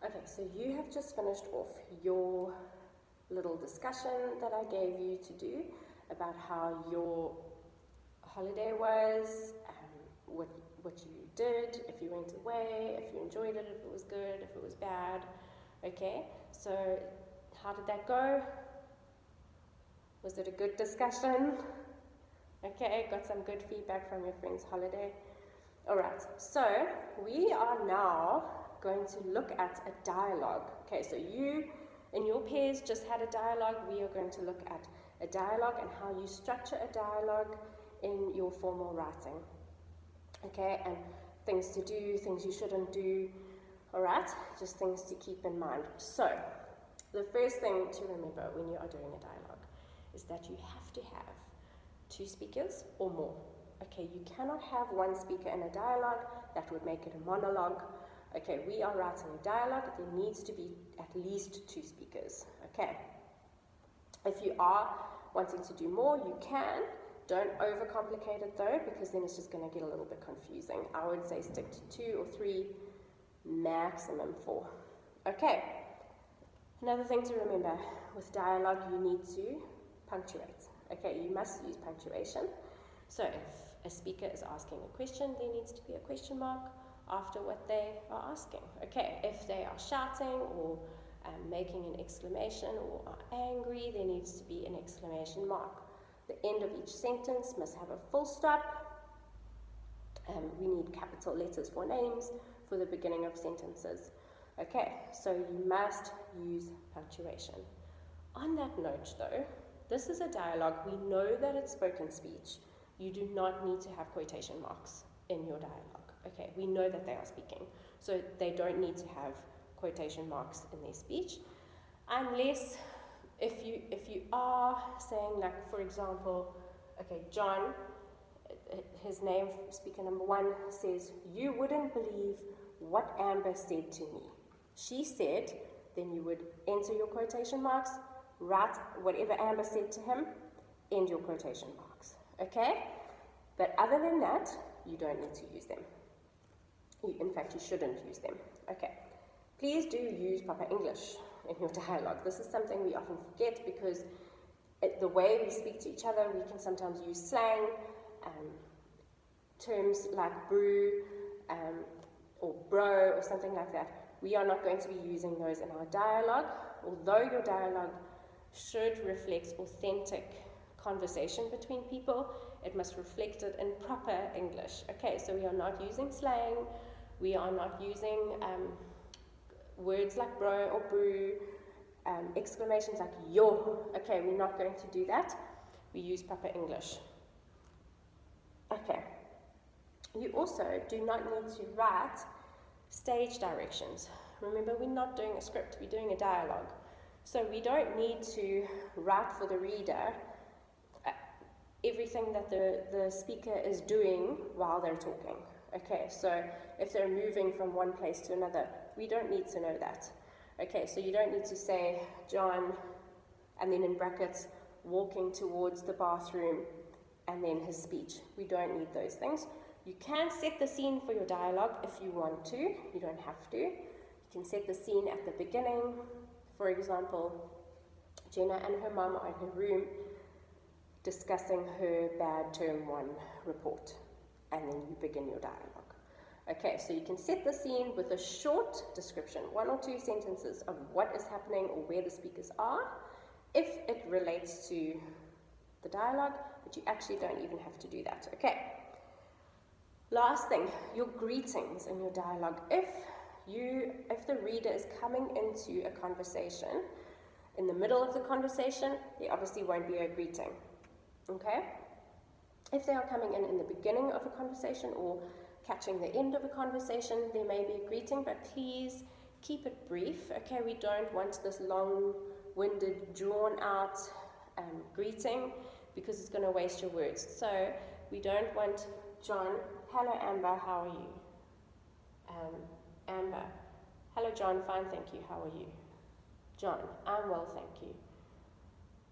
Okay, so you have just finished off your little discussion that I gave you to do about how your holiday was, what you did, if you went away, if you enjoyed it, if it was good, if it was bad. Okay, so how did that go? Was it a good discussion? Okay, got some good feedback from your friend's holiday. Alright, so we are now going to look at a dialogue. Okay, so you in your pairs just had a dialogue. We are going to look at a dialogue and how you structure a dialogue in your formal writing. Okay, and things to do, things you shouldn't do. Alright, just things to keep in mind. So, the first thing to remember when you are doing a dialogue is that you have to have 2 speakers or more. Okay, you cannot have 1 speaker in a dialogue. That would make it a monologue. Okay, we are writing a dialogue. There needs to be at least 2 speakers. Okay, if you are wanting to do more, you can. Don't overcomplicate it though, because then it's just going to get a little bit confusing. I would say stick to 2 or 3, maximum 4. Okay, another thing to remember with dialogue, you need to punctuate. Okay, you must use punctuation. So if a speaker is asking a question, there needs to be a question mark after what they are asking. Okay, if they are shouting or making an exclamation or are angry, there needs to be an exclamation mark. The end of each sentence must have a full stop. We need capital letters for names for the beginning of sentences. Okay, so you must use punctuation. On that note though, this is a dialogue. We know that it's spoken speech. You do not need to have quotation marks in your dialogue. Okay, we know that they are speaking, so they don't need to have quotation marks in their speech, unless if you are saying, like, for example, okay, John, his name, speaker number 1, says, "You wouldn't believe what Amber said to me. She said," then you would enter your quotation marks, write whatever Amber said to him, end your quotation marks. Okay? But other than that, you don't need to use them. In fact, you shouldn't use them. Okay. Please do use proper English in your dialogue. This is something we often forget because the way we speak to each other, we can sometimes use slang, terms like brew or bro or something like that. We are not going to be using those in our dialogue, although your dialogue should reflect authentic conversation between people. It must reflect it in proper English. Okay, so we are not using slang, we are not using words like bro or brew, exclamations like yo. Okay, we're not going to do that. We use proper English. Okay, you also do not need to write stage directions. Remember, we're not doing a script, we're doing a dialogue. So we don't need to write for the reader everything that the speaker is doing while they're talking. Okay, so if they're moving from one place to another, we don't need to know that. Okay, so you don't need to say, John, and then in brackets, walking towards the bathroom, and then his speech. We don't need those things. You can set the scene for your dialogue if you want to. You don't have to. You can set the scene at the beginning. For example, Jenna and her mum are in her room discussing her bad term 1 report, and then you begin your dialogue. Okay, so you can set the scene with a short description, 1 or 2 sentences of what is happening or where the speakers are, if it relates to the dialogue, but you actually don't even have to do that. Okay. Last thing, your greetings in your dialogue. If the reader is coming into a conversation, in the middle of the conversation, there obviously won't be a greeting. Okay? If they are coming in the beginning of a conversation or catching the end of a conversation, there may be a greeting, but please keep it brief. Okay, we don't want this long-winded, drawn-out greeting because it's going to waste your words. So we don't want John, hello Amber, how are you? Amber, hello John, fine, thank you, how are you? John, I'm well, thank you.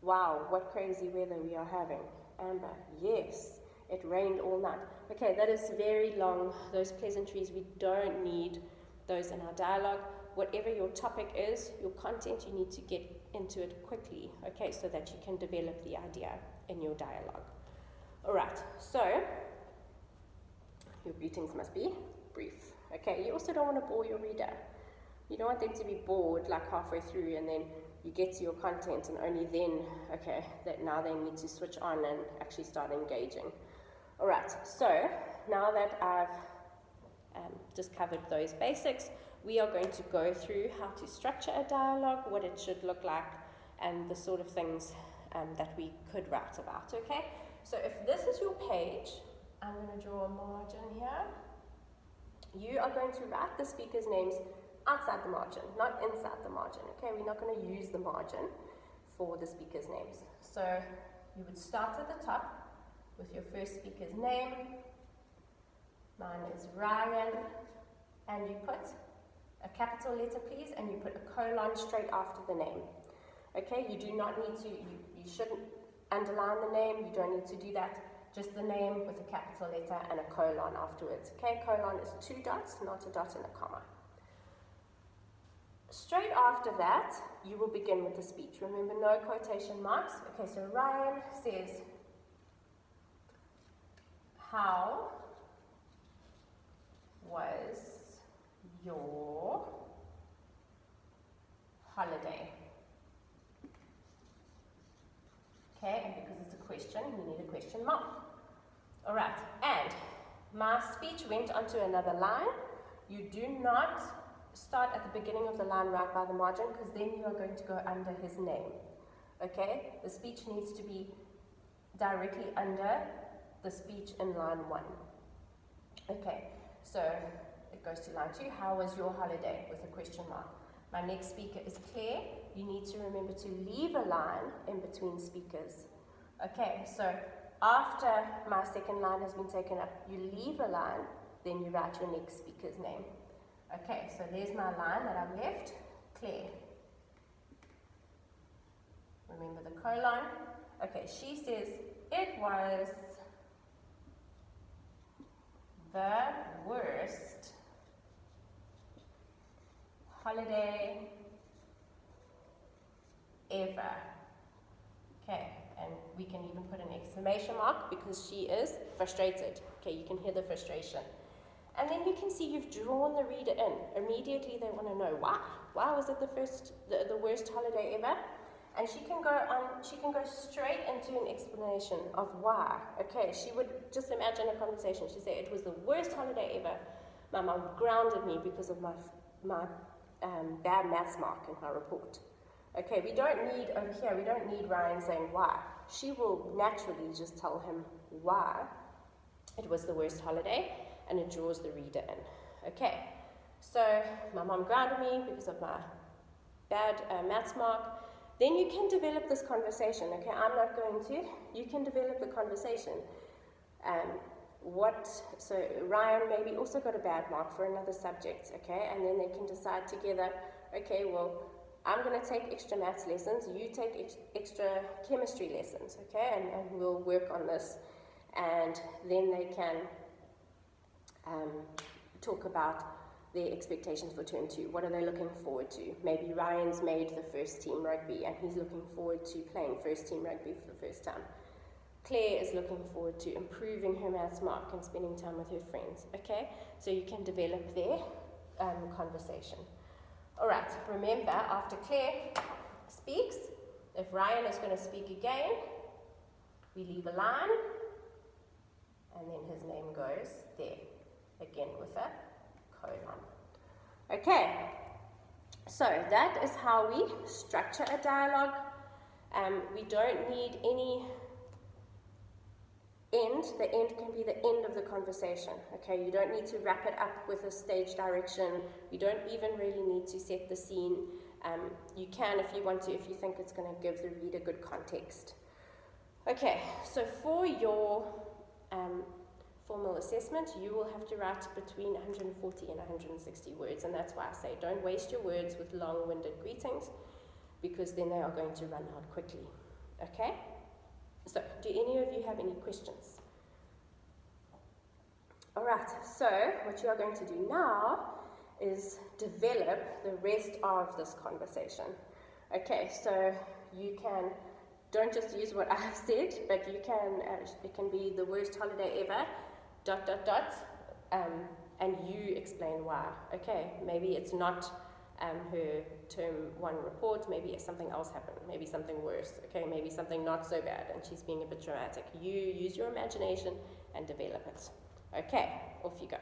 Wow, what crazy weather we are having. Amber, yes, it rained all night. Okay, that is very long, those pleasantries. We don't need those in our dialogue. Whatever your topic is, your content, you need to get into it quickly, okay, so that you can develop the idea in your dialogue. All right, so your greetings must be brief, okay? You also don't want to bore your reader. You don't want them to be bored like halfway through and then you get to your content and only then, okay, that now they need to switch on and actually start engaging. All right, so now that I've just covered those basics, we are going to go through how to structure a dialogue, what it should look like, and the sort of things that we could write about, okay? So if this is your page, I'm going to draw a margin here. You are going to write the speaker's names outside the margin, not inside the margin, okay? We're not going to use the margin for the speaker's names. So you would start at the top with your first speaker's name. Mine is Ryan, and you put a capital letter, please, and you put a colon straight after the name. Okay, you do not need to, you shouldn't underline the name, you don't need to do that. Just the name with a capital letter and a colon afterwards. Okay, colon is 2 dots, not a dot and a comma. Straight after that, you will begin with the speech. Remember, no quotation marks. Okay, so Ryan says, how was your holiday? Okay, and because it's a question, we need a question mark. All right, and my speech went onto another line. You do not start at the beginning of the line right by the margin, because then you are going to go under his name. Okay, the speech needs to be directly under the speech in line 1. Okay, so it goes to line 2. How was your holiday? With a question mark. My next speaker is Claire. You need to remember to leave a line in between speakers. Okay, so after my second line has been taken up, you leave a line, then you write your next speaker's name. Okay, so there's my line that I've left, Claire. Remember the colon. Okay, she says, it was the worst holiday ever. Okay, and we can even put an exclamation mark because she is frustrated. Okay, you can hear the frustration. And then you can see you've drawn the reader in. Immediately they want to know why. Why was it the worst holiday ever? And she can go straight into an explanation of why. Okay, she would just imagine a conversation. She'd say, it was the worst holiday ever. My mum grounded me because of my bad maths mark in her report. Okay, we don't need Ryan saying why. She will naturally just tell him why it was the worst holiday, and it draws the reader in. Okay, so my mum grounded me because of my bad maths mark. Then you can develop this conversation. Okay, I'm not going to. You can develop the conversation. So Ryan maybe also got a bad mark for another subject, okay, and then they can decide together, okay, well, I'm going to take extra maths lessons, you take extra chemistry lessons, okay, and we'll work on this, and then they can talk about their expectations for term 2. What are they looking forward to? Maybe Ryan's made the first team rugby and he's looking forward to playing first team rugby for the first time. Claire is looking forward to improving her maths mark and spending time with her friends. Okay, so you can develop their conversation. All right, remember, after Claire speaks, if Ryan is going to speak again, we leave a line, and then his name goes there, again with a colon. Okay, so that is how we structure a dialogue. We don't need any end. The end can be the end of the conversation. Okay, you don't need to wrap it up with a stage direction. You don't even really need to set the scene. You can if you want to, if you think it's going to give the reader good context. Okay, so for your formal assessment, you will have to write between 140 and 160 words, and that's why I say don't waste your words with long-winded greetings, because then they are going to run out quickly. Okay? So, do any of you have any questions? Alright, so what you are going to do now is develop the rest of this conversation. Okay, so you can, don't just use what I've said, but you can, it can be the worst holiday ever, ... and you explain why. Okay, maybe it's not her term 1 report, maybe something else happened, maybe something worse, okay, maybe something not so bad, and she's being a bit dramatic. You use your imagination and develop it. Okay, off you go.